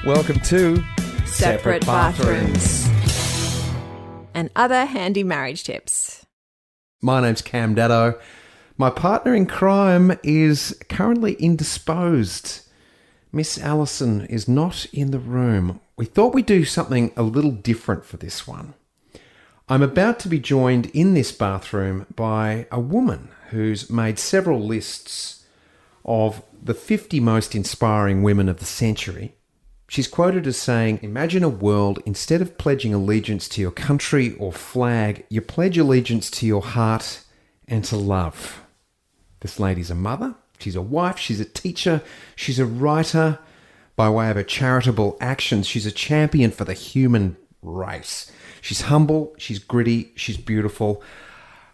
Welcome to Separate Bathrooms. And other handy marriage tips. My name's Cam Daddo. My partner in crime is currently indisposed. Miss Alison is not in the room. We thought we'd do something a little different for this one. I'm about to be joined in this bathroom by a woman who's made several lists of the 50 most inspiring women of the century. She's quoted as saying, "Imagine a world, instead of pledging allegiance to your country or flag, you pledge allegiance to your heart and to love." This lady's a mother, she's a wife, she's a teacher, she's a writer. By way of her charitable actions, she's a champion for the human race. She's humble, she's gritty, she's beautiful.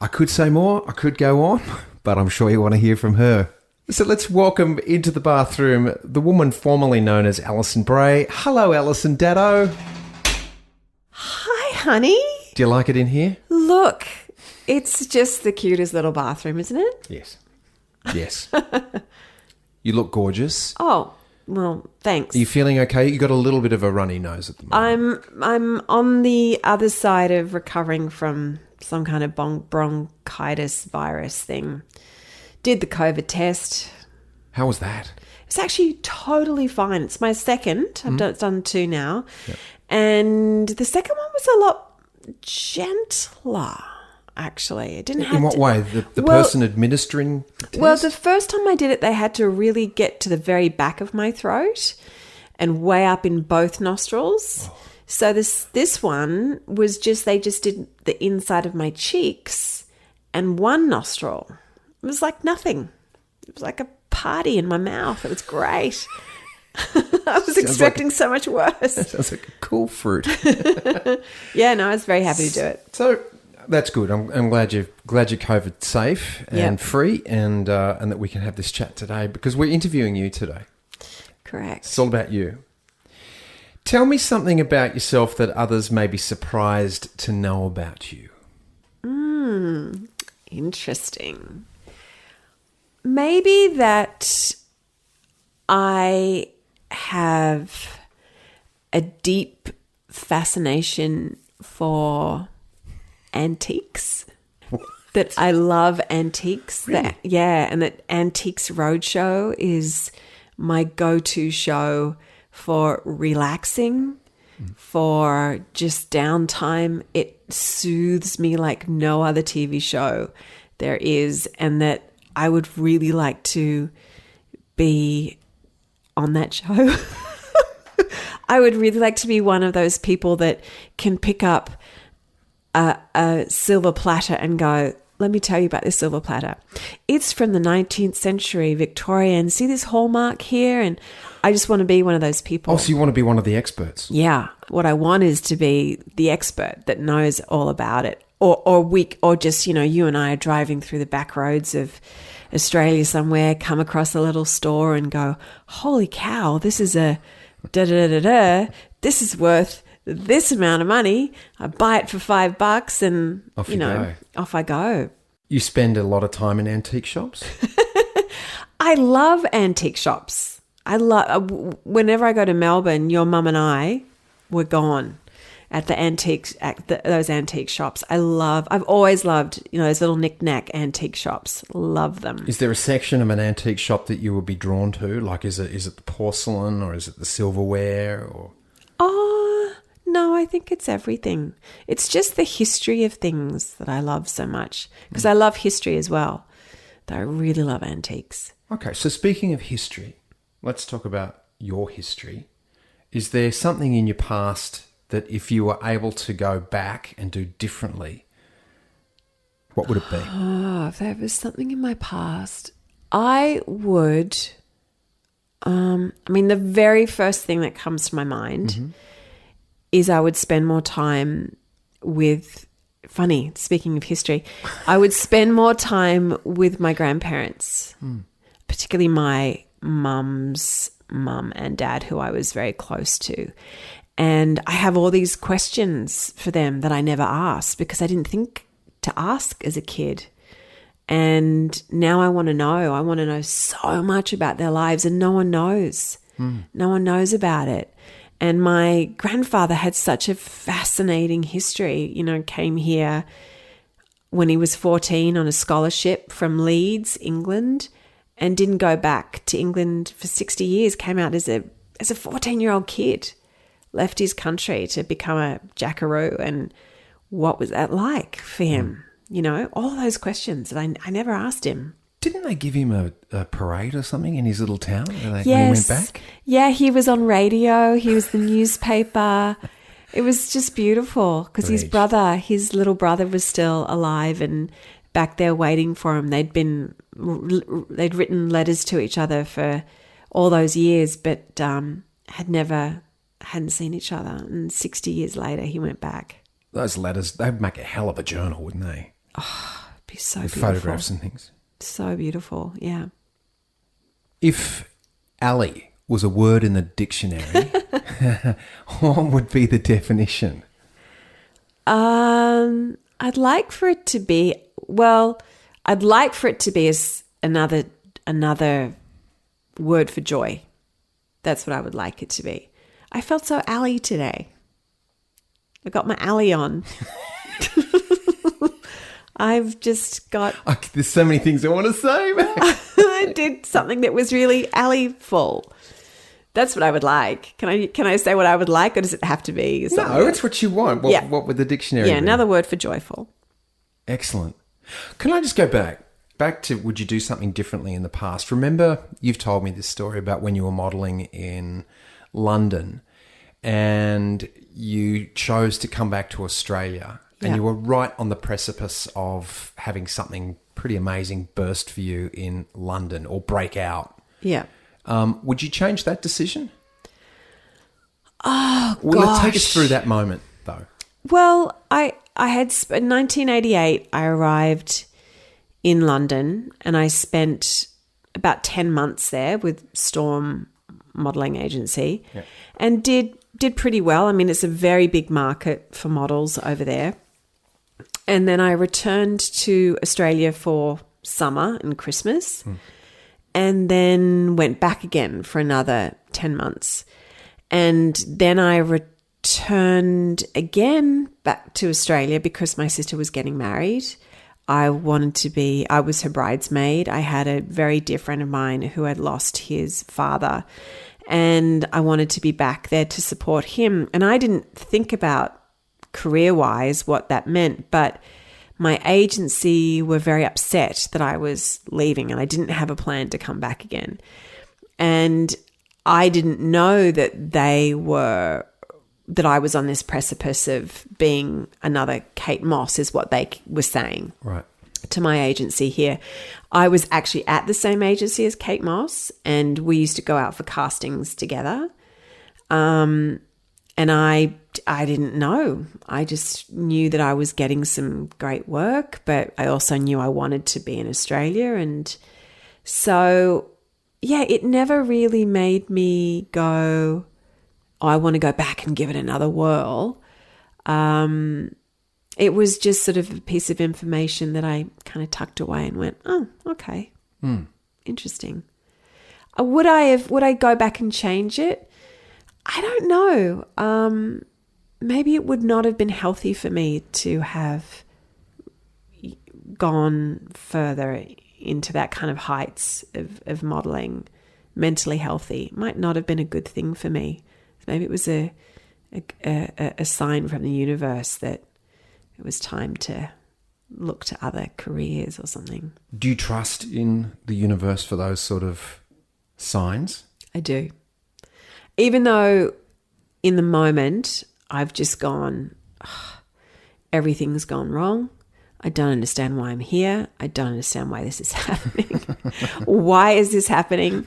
I could say more, I could go on, but I'm sure you want to hear from her. So let's welcome into the bathroom the woman formerly known as Alison Brahe. Hello, Alison Daddo. Hi, honey. Do you like it in here? Look, it's just the cutest little bathroom, isn't it? Yes. Yes. You look gorgeous. Oh, well, thanks. Are you feeling okay? You got a little bit of a runny nose at the moment. I'm on the other side of recovering from some kind of bronchitis virus thing. Did the COVID test. How was that? It's actually totally fine. It's my second. I've done two now. Yep. And the second one was a lot gentler, actually. It didn't have In what way? The person administering the test? Well, the first time I did it, they had to really get to the very back of my throat and way up in both nostrils. Oh. So this one was they just did the inside of my cheeks and one nostril. It was like nothing. It was like a party in my mouth. It was great. I was expecting so much worse. That sounds like a cool fruit. Yeah, no, I was very happy to do it. So that's good. I'm glad you're COVID safe and free, and that we can have this chat today because we're interviewing you today. Correct. It's all about you. Tell me something about yourself that others may be surprised to know about you. Interesting. Maybe that I have a deep fascination for antiques. That I love antiques. Really? And that Antiques Roadshow is my go-to show for relaxing, for just downtime. It soothes me like no other TV show there is, and that I would really like to be on that show. I would really like to be one of those people that can pick up a silver platter and go, "Let me tell you about this silver platter. It's from the 19th century Victorian. See this hallmark here?" And I just want to be one of those people. Oh, so you want to be one of the experts? Yeah. What I want is to be the expert that knows all about it. Or just, you and I are driving through the back roads of Australia somewhere, come across a little store and go, "Holy cow, this is a da-da-da-da-da. This is worth this amount of money. I buy it for $5 and, off I go." You spend a lot of time in antique shops? I love antique shops. Whenever I go to Melbourne, your mum and I were gone at those antique shops. I've always loved, those little knick-knack antique shops. Love them. Is there a section of an antique shop that you would be drawn to? Like, is it the porcelain or is it the silverware or? Oh, no, I think it's everything. It's just the history of things that I love so much because I love history as well. But I really love antiques. Okay, so speaking of history, let's talk about your history. Is there something in your past that if you were able to go back and do differently, what would it be? Oh, if there was something in my past, I would, the very first thing that comes to my mind is I would spend more time with, speaking of history, I would spend more time with my grandparents, particularly my mum's mum and dad, who I was very close to. And I have all these questions for them that I never asked because I didn't think to ask as a kid. And now I want to know. I want to know so much about their lives and no one knows. No one knows about it. And my grandfather had such a fascinating history, came here when he was 14 on a scholarship from Leeds, England, and didn't go back to England for 60 years, came out as a 14-year-old kid, left his country to become a jackaroo. And what was that like for him? All those questions that I never asked him. Didn't they give him a parade or something in his little town when he went back? Yeah, he was on radio. He was the newspaper. It was just beautiful because his little brother was still alive and back there waiting for him. They'd written letters to each other for all those years, but hadn't seen each other. And 60 years later, he went back. Those letters, they'd make a hell of a journal, wouldn't they? Oh, it'd be so with beautiful. Photographs and things. So beautiful, yeah. If Ali was a word in the dictionary, what would be the definition? I'd like for it to be as another word for joy. That's what I would like it to be. I felt so Ali today. I got my Ali on. I've just got... there's so many things I want to say. I did something that was really Ali-ful. That's what I would like. Can I say what I would like, or does it have to be something? No, it's what you want. What would the dictionary be? Another word for joyful. Excellent. Can I just go back to would you do something differently in the past? Remember, you've told me this story about when you were modelling in London and you chose to come back to Australia. And you were right on the precipice of having something pretty amazing burst for you in London or break out. Yeah. Would you change that decision? Oh, Well, gosh. take us through that moment, though. Well, I had in 1988, I arrived in London and I spent about 10 months there with Storm Modelling Agency and did pretty well. I mean, it's a very big market for models over there. And then I returned to Australia for summer and Christmas and then went back again for another 10 months. And then I returned again back to Australia because my sister was getting married. I was her bridesmaid. I had a very dear friend of mine who had lost his father and I wanted to be back there to support him. And I didn't think about career-wise what that meant, but my agency were very upset that I was leaving and I didn't have a plan to come back again. And I didn't know that I was on this precipice of being another Kate Moss is what they were saying. Right. To my agency here. I was actually at the same agency as Kate Moss and we used to go out for castings together. And I didn't know. I just knew that I was getting some great work, but I also knew I wanted to be in Australia. And so, it never really made me go, I want to go back and give it another whirl. It was just sort of a piece of information that I kind of tucked away and went, oh, okay, interesting. Would I go back and change it? I don't know. Maybe it would not have been healthy for me to have gone further into that kind of heights of modelling, mentally healthy. It might not have been a good thing for me. Maybe it was a sign from the universe that it was time to look to other careers or something. Do you trust in the universe for those sort of signs? I do. Even though in the moment I've just gone, everything's gone wrong. I don't understand why I'm here. I don't understand why this is happening. Why is this happening?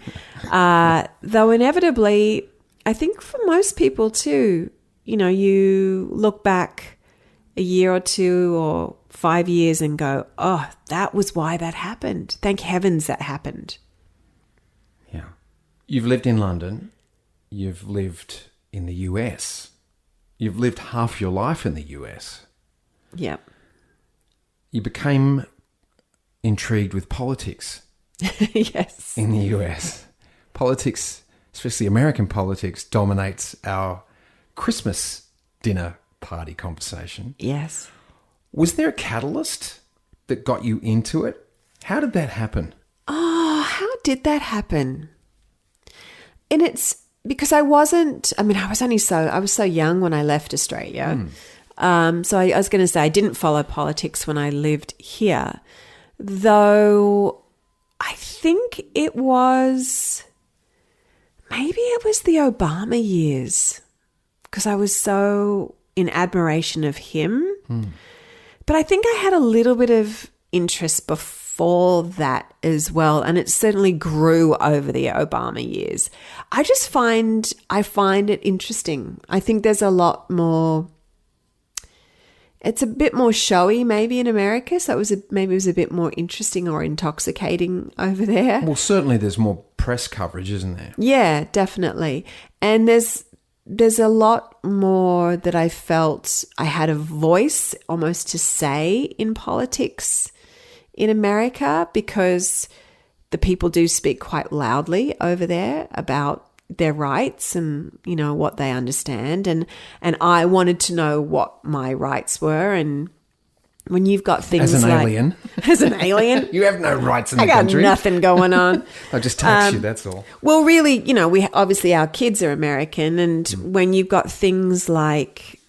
Though inevitably, I think for most people too, you look back a year or two or 5 years and go, oh, that was why that happened. Thank heavens that happened. Yeah. You've lived in London. You've lived in the US. You've lived half your life in the US. Yep. You became intrigued with politics. Yes. In the US. Politics, especially American politics, dominates our Christmas dinner party conversation. Yes. Was there a catalyst that got you into it? How did that happen? Oh, how did that happen? And it's because I was so young when I left Australia. So I was going to say I didn't follow politics when I lived here, though I think it was the Obama years because I was so in admiration of him. But I think I had a little bit of interest before that as well, and it certainly grew over the Obama years. I find it interesting. I think there's a lot more. It's a bit more showy maybe in America, so maybe it was a bit more interesting or intoxicating over there. Well, certainly there's more press coverage, isn't there? Yeah, definitely. And there's a lot more that I felt I had a voice almost to say in politics in America because the people do speak quite loudly over there about their rights and, you know, what they understand. And I wanted to know what my rights were. And when you've got things as an like... alien. As an alien. You have no rights in the I got country. nothing going on. I just tax you, that's all. Well, really, you know, we obviously our kids are American, and when you've got things like,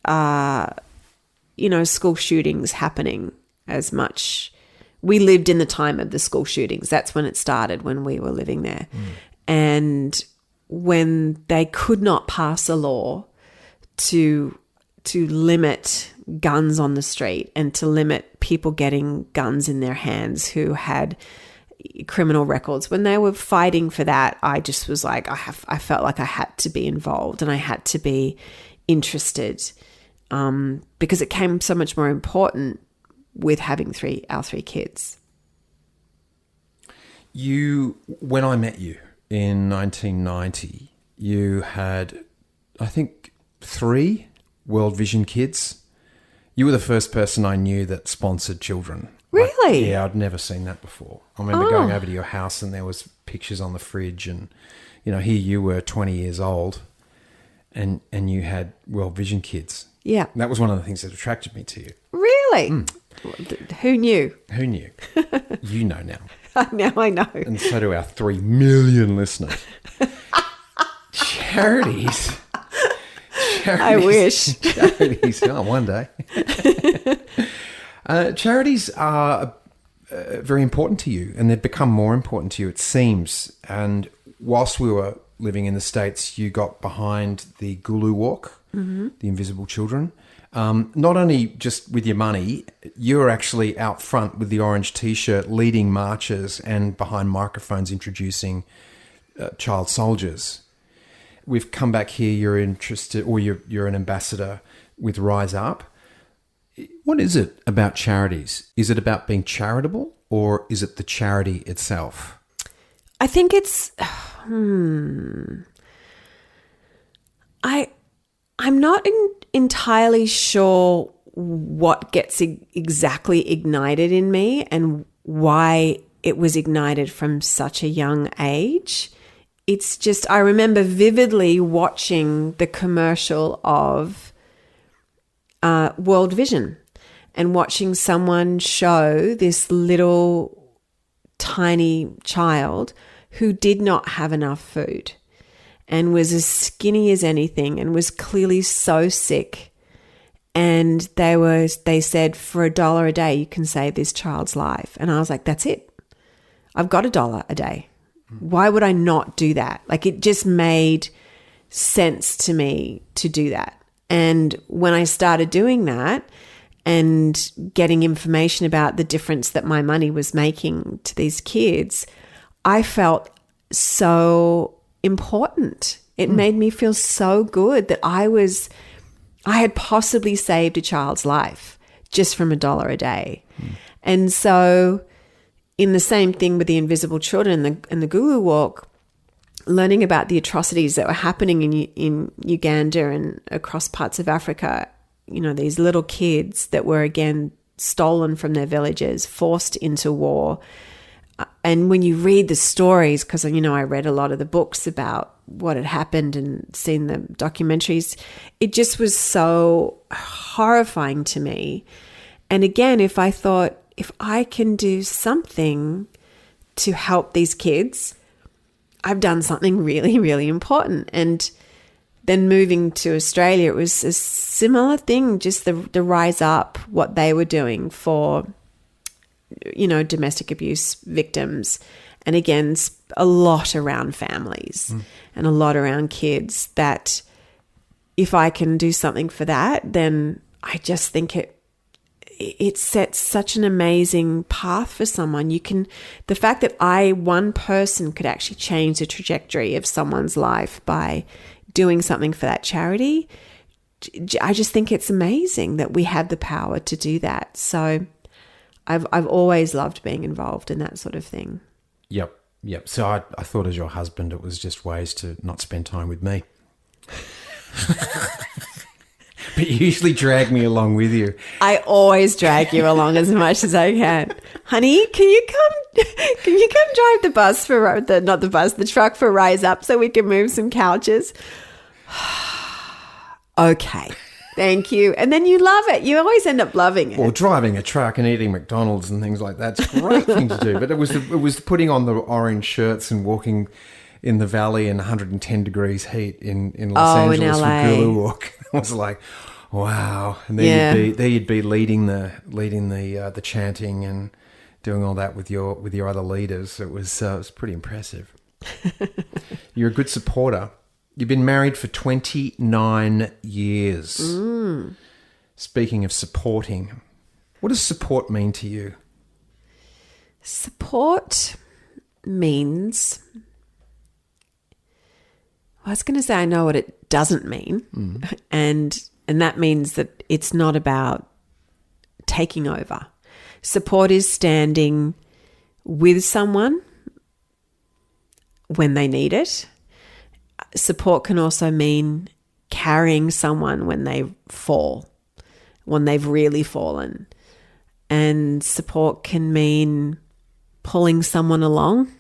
you know, school shootings happening as much. We lived in the time of the school shootings. That's when it started, when we were living there. And when they could not pass a law to limit guns on the street and to limit people getting guns in their hands who had criminal records, when they were fighting for that, I just was like, I felt like I had to be involved and I had to be interested because it came so much more important with having our three kids. When I met you in 1990, you had, I think, 3 World Vision kids. You were the first person I knew that sponsored children. Really? I'd never seen that before. I remember going over to your house and there was pictures on the fridge and, you know, here you were 20 years old and you had World Vision kids. Yeah. And that was one of the things that attracted me to you. Really? Who knew? Who knew? You know now. Now I know. And so do our 3 million listeners. Charities. I wish. Charities. Oh, one day. Charities are very important to you, and they've become more important to you, it seems. And whilst we were living in the States, you got behind the Gulu Walk, the Invisible Children. Not only just with your money, you were actually out front with the orange T-shirt, leading marches and behind microphones introducing child soldiers. We've come back here, you're interested, or you're an ambassador with Rise Up. What is it about charities? Is it about being charitable, or is it the charity itself? I think it's... I'm not entirely sure what gets exactly ignited in me and why it was ignited from such a young age. It's just, I remember vividly watching the commercial of World Vision and watching someone show this little tiny child who did not have enough food and was as skinny as anything and was clearly so sick. And they said, for $1 a day, you can save this child's life. And I was like, that's it. I've got $1 a day. Why would I not do that? Like, it just made sense to me to do that. And when I started doing that and getting information about the difference that my money was making to these kids, I felt so important. It made me feel so good that I had possibly saved a child's life just from $1 a day. And so in the same thing with the Invisible Children and the Gulu Walk, learning about the atrocities that were happening in Uganda and across parts of Africa, you know, these little kids that were again stolen from their villages, forced into war, And when you read the stories, because, you know, I read a lot of the books about what had happened and seen the documentaries, it just was so horrifying to me. And again, if I thought, if I can do something to help these kids, I've done something really, really important. And then moving to Australia, it was a similar thing, just the rise up, what they were doing for, you know, domestic abuse victims. And again, a lot around families and a lot around kids, that if I can do something for that, then I just think it sets such an amazing path for someone. The fact that one person could actually change the trajectory of someone's life by doing something for that charity, I just think it's amazing that we have the power to do that. So I've always loved being involved in that sort of thing. Yep. So I thought, as your husband, it was just ways to not spend time with me. But you usually drag me along with you. I always drag you along as much as I can. Honey, can you come drive the bus for the truck for Rise Up so we can move some couches? Okay. Thank you. And then you love it. You always end up loving it. Well, driving a truck and eating McDonald's and things like that's a great thing to do. But it was putting on the orange shirts and walking in the valley in 110 degrees heat in Los Angeles in LA. for Gulu Walk. I was like, wow. And there you'd be leading the chanting and doing all that with your other leaders. It was pretty impressive. You're a good supporter. You've been married for 29 years. Speaking of supporting, what does support mean to you? Support means, I was going to say I know what it doesn't mean. And that means that it's not about taking over. Support is standing with someone when they need it. Support can also mean carrying someone when they fall, when they've really fallen. And support can mean pulling someone along,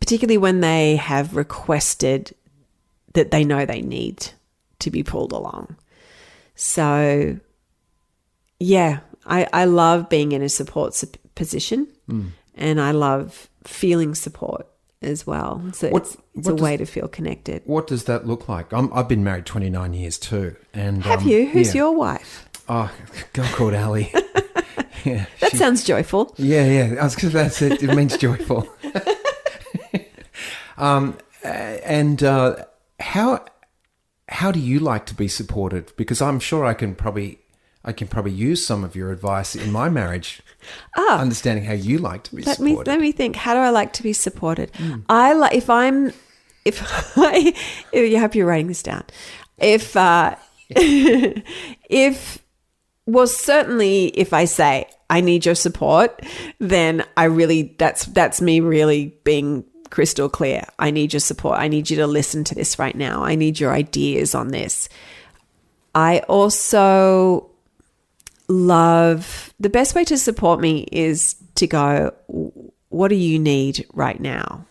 particularly when they have requested that they know they need to be pulled along. So, yeah, I love being in a support position, and I love feeling support as well. So it's a way to feel connected. What does that look like? I've been married 29 years too. And have you? Who's your wife? Oh, a girl called Ali. Yeah, that sounds joyful. Yeah. I was because that's it. It means joyful. How do you like to be supported? Because I'm sure I can probably use some of your advice in my marriage. Understanding how you like to be supported. Let me think. How do I like to be supported? You hope you're writing this down. Certainly if I say I need your support, then that's me really being crystal clear. I need your support. I need you to listen to this right now. I need your ideas on this. I also love, the best way to support me is to go, what do you need right now?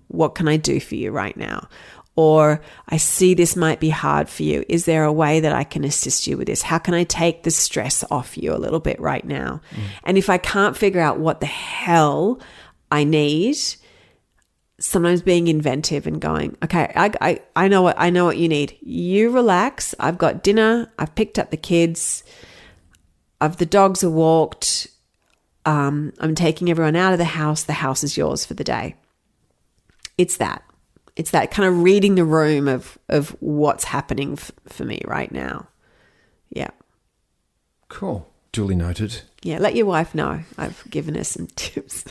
What can I do for you right now? Or I see this might be hard for you. Is there a way that I can assist you with this? How can I take the stress off you a little bit right now? And if I can't figure out what the hell I need, sometimes being inventive and going, okay, I know what you need. You relax. I've got dinner. I've picked up the kids. The dogs are walked. I'm taking everyone out of the house. The house is yours for the day. It's that kind of reading the room of what's happening for me right now. Yeah. Cool. Duly noted. Yeah. Let your wife know I've given her some tips.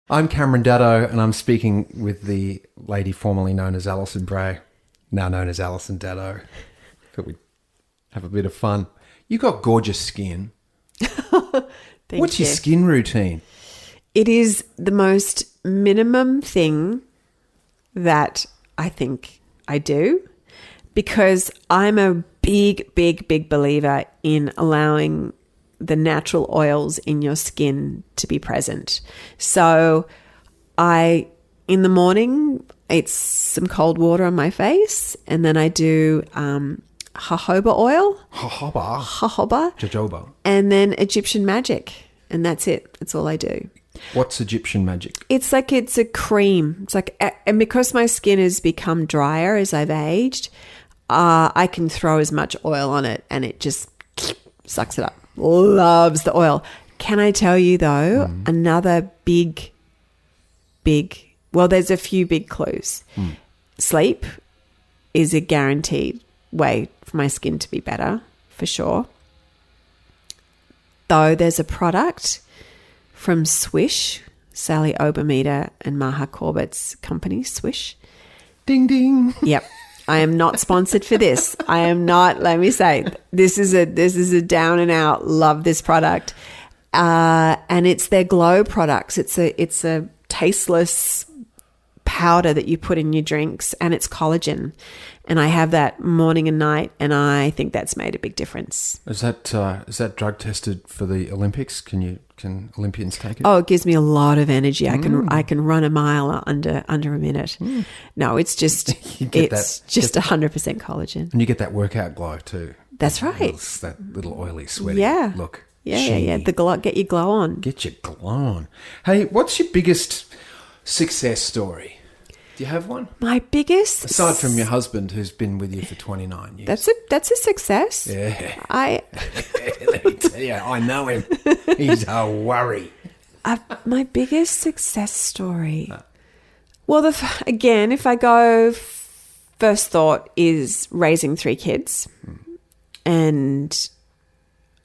I'm Cameron Daddo, and I'm speaking with the lady formerly known as Alison Brahe, now known as Alison Daddo. Thought we'd have a bit of fun. You got gorgeous skin. Thank What's you. your skin routine? It is the most minimum thing that I think I do, because I'm a big believer in allowing the natural oils in your skin to be present. So in the morning, it's some cold water on my face, and then I do jojoba oil. Jojoba. And then Egyptian magic. And that's it. That's all I do. What's Egyptian magic? It's like it's a cream. It's like, and because my skin has become drier as I've aged, I can throw as much oil on it and it just sucks it up. Loves the oil. Can I tell you though, another big, well, there's a few big clues. Sleep is a guaranteed way for my skin to be better, for sure. Though there's a product from Swish, Sally Obermeter and Maha Corbett's company, Swish. Ding, ding. Yep. I am not sponsored for this. I am not, let me say, this is a down and out, love this product. And it's their glow products. It's a tasteless powder that you put in your drinks, and it's collagen. And I have that morning and night, and I think that's made a big difference. Is that drug tested for the Olympics? Can Olympians take it? Oh, it gives me a lot of energy. I can run a mile under a minute. No, it's just 100% collagen. And you get that workout glow too. That's right. That little oily, sweaty look. Yeah. The glow, get your glow on. Get your glow on. Hey, what's your biggest success story? Do you have one? My biggest, aside from your husband, who's been with you for 29 years. That's a success. Yeah. Let me tell you, I know him. He's a worry. My biggest success story. Well, again, if I go, first thought is raising 3 kids, and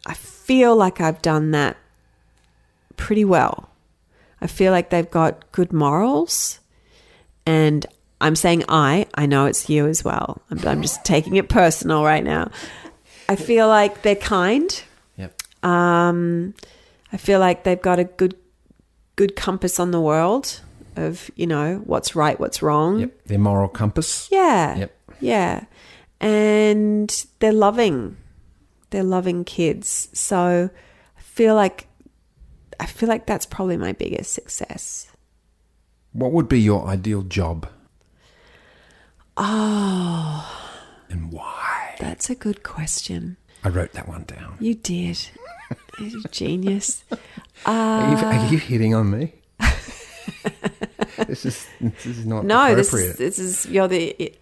I feel like I've done that pretty well. I feel like they've got good morals. And I'm saying I know it's you as well. I'm just taking it personal right now. I feel like they're kind. Yep. I feel like they've got a good compass on the world of, what's right, what's wrong. Yep. Their moral compass. Yeah. Yep. Yeah. And they're loving. They're loving kids. So I feel like that's probably my biggest success. What would be your ideal job? Oh. And why? That's a good question. I wrote that one down. You did. You're a genius. Are you hitting on me? This is not appropriate. This is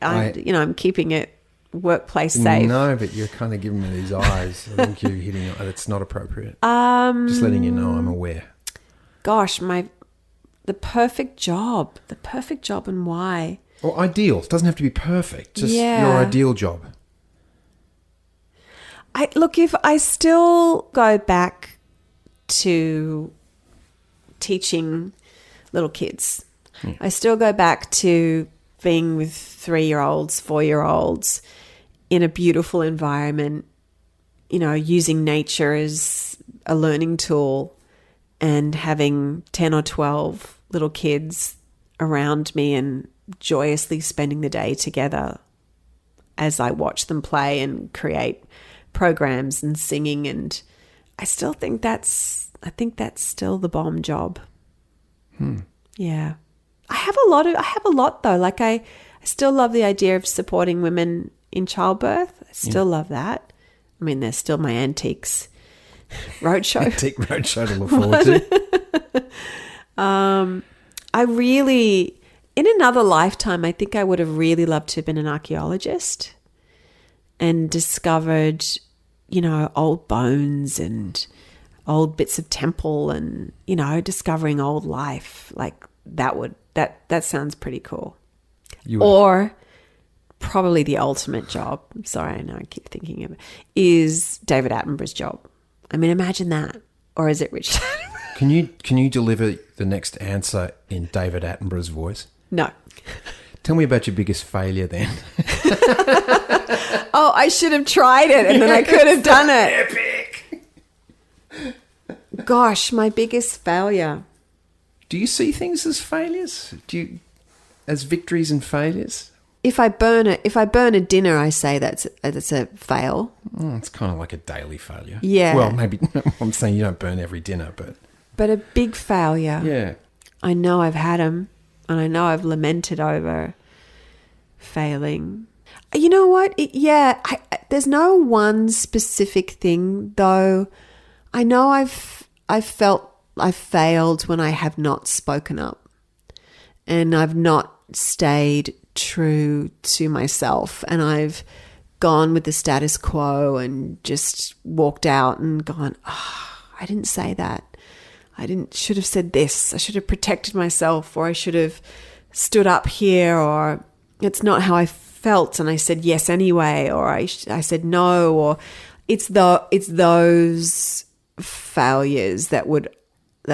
I'm keeping it workplace safe. No, but you're kind of giving me these eyes. I think you're hitting. It's not appropriate. Just letting you know, I'm aware. Gosh, the perfect job and why? Or ideal. It doesn't have to be perfect. Just your ideal job. If I still go back to teaching little kids, I still go back to being with 3-year-olds, 4-year-olds in a beautiful environment, using nature as a learning tool and having 10 or 12 little kids around me and joyously spending the day together as I watch them play and create programs and singing. And I think that's still the bomb job. Yeah. I have a lot though. Like I still love the idea of supporting women in childbirth. I still love that. I mean, they're still my antiques roadshow. Antique roadshow to look forward to. I really, in another lifetime, I think I would have really loved to have been an archaeologist and discovered, old bones and old bits of temple and, discovering old life. Like that sounds pretty cool. Or probably the ultimate job, sorry, I know I keep thinking of it, is David Attenborough's job. I mean, imagine that. Or is it Richard Attenborough? Can you deliver the next answer in David Attenborough's voice? No. Tell me about your biggest failure then. Oh, I should have tried it and then I could have done it. Epic. Gosh, my biggest failure. Do you see things as failures? As victories and failures? If I burn a dinner, I say that's a fail. It's kind of like a daily failure. Yeah. Well, maybe I'm saying you don't burn every dinner, but a big failure. Yeah. I know I've had them, and I know I've lamented over failing. You know what? There's no one specific thing, though. I know I've felt I've failed when I have not spoken up, and I've not stayed true to myself, and I've gone with the status quo and just walked out and gone, I didn't say that. Should have said this. I should have protected myself, or I should have stood up here, or it's not how I felt and I said yes anyway, or I said no, or it's those failures that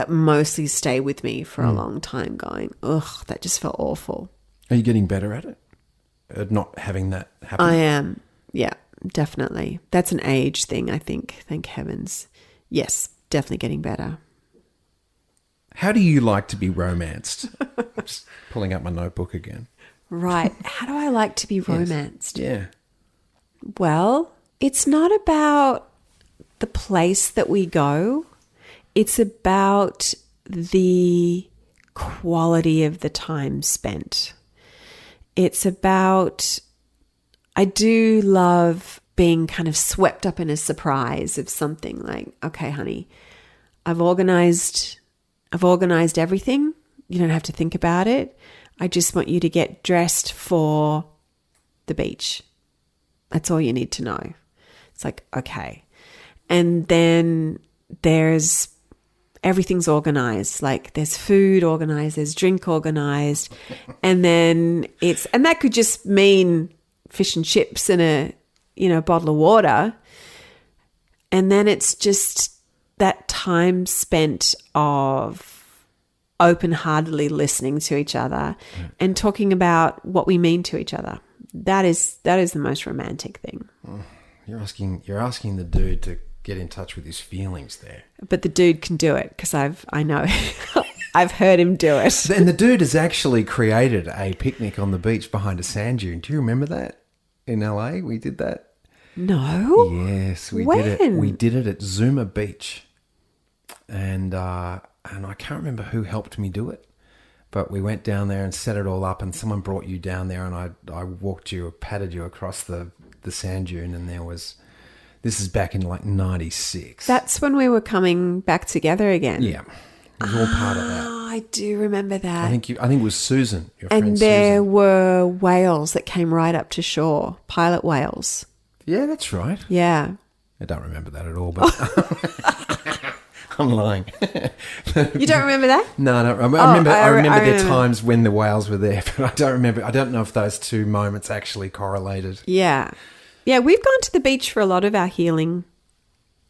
mostly stay with me for a long time going, ugh, that just felt awful. Are you getting better at it? At not having that happen? I am. Yeah, definitely. That's an age thing, I think. Thank heavens. Yes, definitely getting better. How do you like to be romanced? I'm just pulling up my notebook again. Right. How do I like to be romanced? Yes. Yeah. Well, it's not about the place that we go. It's about the quality of the time spent. It's about, I do love being kind of swept up in a surprise of something like, okay, honey, I've organized everything. You don't have to think about it. I just want you to get dressed for the beach. That's all you need to know. It's like, okay. And then everything's organized. Like there's food organized, there's drink organized. And then and that could just mean fish and chips and a bottle of water. And then it's just that time spent of open-heartedly listening to each other and talking about what we mean to each other. That is the most romantic thing. You're asking the dude to get in touch with his feelings there. But the dude can do it because I know I've heard him do it. And the dude has actually created a picnic on the beach behind a sand dune. Do you remember that? In LA, we did that. No. Yes, we When? did it. We did it at Zuma Beach, and I can't remember who helped me do it, but we went down there and set it all up, and someone brought you down there, and I walked you, patted you across the sand dune, and this is back in like 96. That's when we were coming back together again. Yeah, it was all part of that. I do remember that. I think it was Susan, your and friend there Susan. were whales that came right up to shore, pilot whales. Yeah, that's right. Yeah. I don't remember that at all, but I'm lying. You don't remember that? No, I remember there times when the whales were there, but I don't remember. I don't know if those two moments actually correlated. Yeah. Yeah, we've gone to the beach for a lot of our healing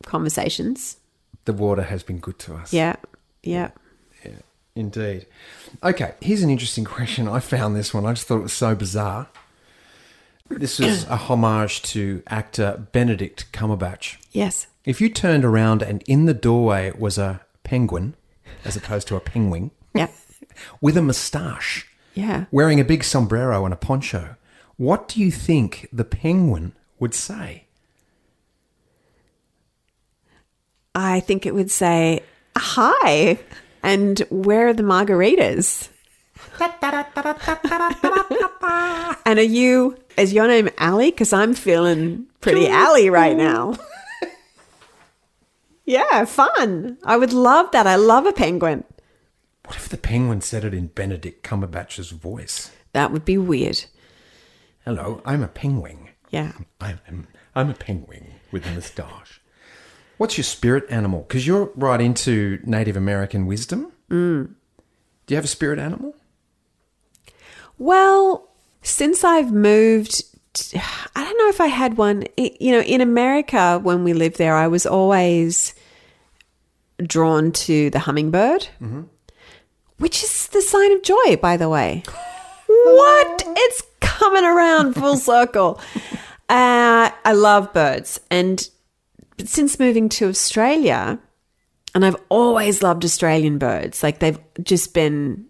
conversations. The water has been good to us. Yeah. Yeah. Yeah, indeed. Okay, here's an interesting question. I found this one. I just thought it was so bizarre. This was a homage to actor Benedict Cumberbatch. Yes. If you turned around and in the doorway was a penguin, as opposed to a penguin, Yeah. with a moustache, Yeah. wearing a big sombrero and a poncho, what do you think the penguin would say? I think it would say, hi, and where are the margaritas? And is your name Ali? Because I'm feeling pretty Ali right now. Yeah, fun. I would love that. I love a penguin. What if the penguin said it in Benedict Cumberbatch's voice? That would be weird. Hello, I'm a penguin. Yeah. I'm a penguin with a moustache. What's your spirit animal? Because you're right into Native American wisdom. Do you have a spirit animal? Well, since I've moved, I don't know if I had one. In America, when we lived there, I was always drawn to the hummingbird, which is the sign of joy, by the way. What? It's coming around full circle. I love birds. And since moving to Australia, And I've always loved Australian birds. Like they've just been,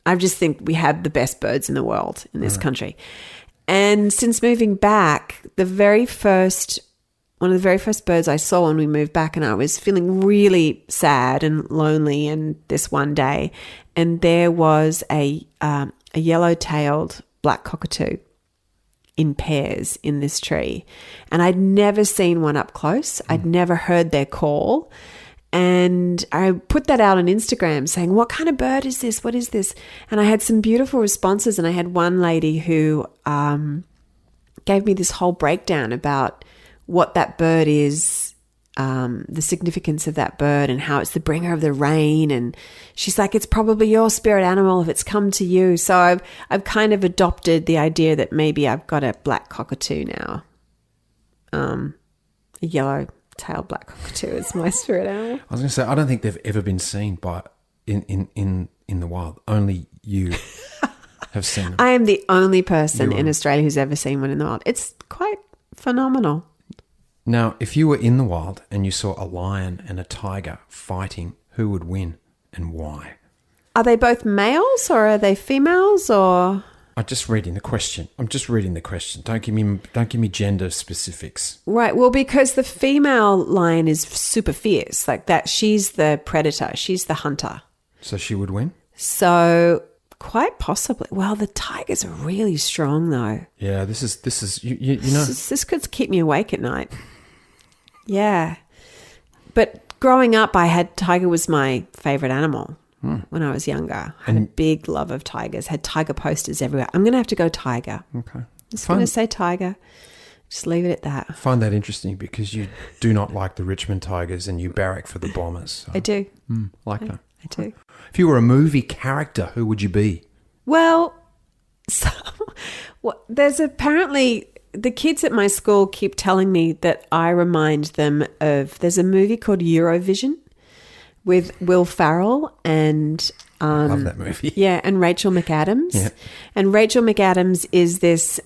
I just think we have the best birds in the world in this country. And since moving back, one of the very first birds I saw when we moved back, and I was feeling really sad and lonely. And this one day, and there was a yellow-tailed black cockatoo in pairs in this tree, and I'd never seen one up close. I'd never heard their call. And I put that out on Instagram saying, what kind of bird is this? What is this? And I had some beautiful responses. And I had one lady who gave me this whole breakdown about what that bird is, the significance of that bird and how it's the bringer of the rain. And she's like, it's probably your spirit animal if it's come to you. So I've kind of adopted the idea that maybe I've got a black cockatoo now, a yellow-tailed black cockatoo is my spirit animal. I was going to say, I don't think they've ever been seen in the wild. Only you have seen them. I am the only person in Australia who's ever seen one in the wild. It's quite phenomenal. Now, if you were in the wild and you saw a lion and a tiger fighting, who would win and why? Are they both males or are they females or? I'm just reading the question. Don't give me gender specifics. Right. Well, because the female lion is super fierce, like that. She's the predator. She's the hunter. So she would win? So quite possibly. Well, the tigers are really strong though. Yeah, this is you know. This could keep me awake at night. Yeah. But growing up, tiger was my favorite animal. When I was younger. I had a big love of tigers, had tiger posters everywhere. I'm going to have to go tiger. Okay. Just going to say tiger. Just leave it at that. I find that interesting because you do not like the Richmond Tigers and you barrack for the Bombers. So. I do. Like that. I do. If you were a movie character, who would you be? Well, there's apparently... The kids at my school keep telling me that I remind them of... There's a movie called Eurovision with Will Ferrell and I love that movie. Yeah, and Rachel McAdams. Yeah. And Rachel McAdams is this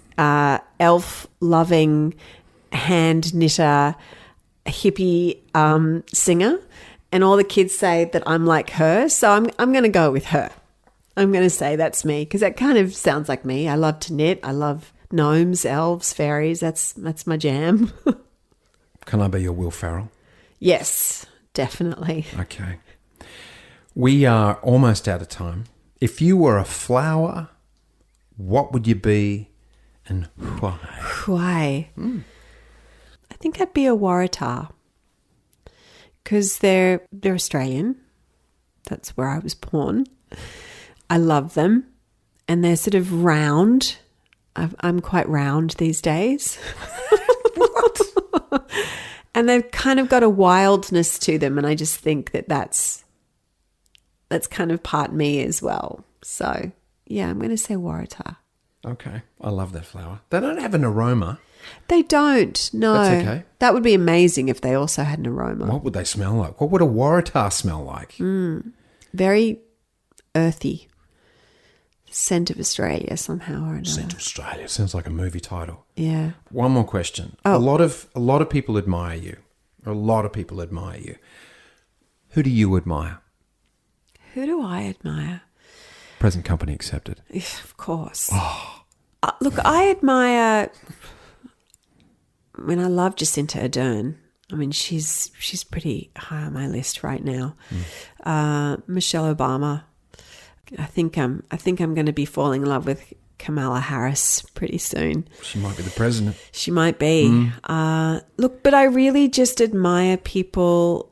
elf-loving, hand-knitter, hippie singer. And all the kids say that I'm like her. So I'm going to go with her. I'm going to say that's me because that kind of sounds like me. I love to knit. I love gnomes, elves, fairies. That's my jam. Can I be your Will Ferrell? Yes. Definitely. Okay. We are almost out of time. If you were a flower, what would you be and why? Why? I think I'd be a waratah because they're Australian. That's where I was born. I love them and they're sort of round. I'm quite round these days. What? And they've kind of got a wildness to them. And I just think that that's kind of part me as well. So, yeah, I'm going to say waratah. Okay. I love that flower. They don't have an aroma. They don't, no. That's okay. That would be amazing if they also had an aroma. What would they smell like? What would a waratah smell like? Very earthy. Scent of Australia somehow or another. Scent of Australia. Sounds like a movie title. Yeah. One more question. Oh. A lot of people admire you. A lot of people admire you. Who do you admire? Who do I admire? Present company accepted. Of course. Oh. Look, I admire... I mean, I love Jacinta Ardern. I mean, she's pretty high on my list right now. Michelle Obama. I think I'm going to be falling in love with Kamala Harris pretty soon. She might be the president. She might be. Look, but I really just admire people.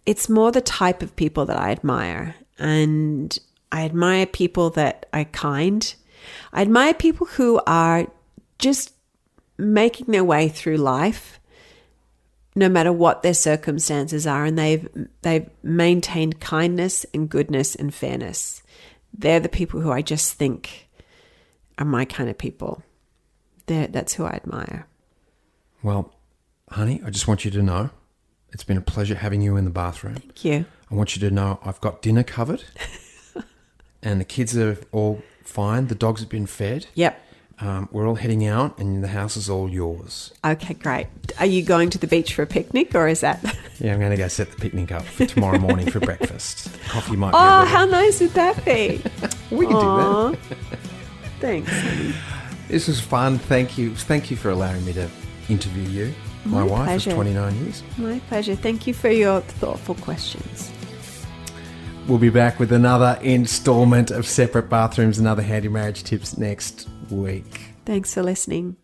It's more the type of people that I admire. And I admire people that are kind. I admire people who are just making their way through life, no matter what their circumstances are, and they've maintained kindness and goodness and fairness. They're the people who I just think are my kind of people. That's who I admire. Well, honey, I just want you to know it's been a pleasure having you in the bathroom. Thank you. I want you to know I've got dinner covered and the kids are all fine. The dogs have been fed. Yep. We're all heading out and the house is all yours. Okay, great. Are you going to the beach for a picnic or is that... Yeah, I'm going to go set the picnic up for tomorrow morning for breakfast. Coffee might be Oh, a little... how nice would that be? We can Aw. do that. Thanks, honey. This was fun. Thank you. Thank you for allowing me to interview you, my wife pleasure. of 29 years. My pleasure. Thank you for your thoughtful questions. We'll be back with another installment of Separate Bathrooms and Other Handy Marriage Tips next week. Thanks for listening.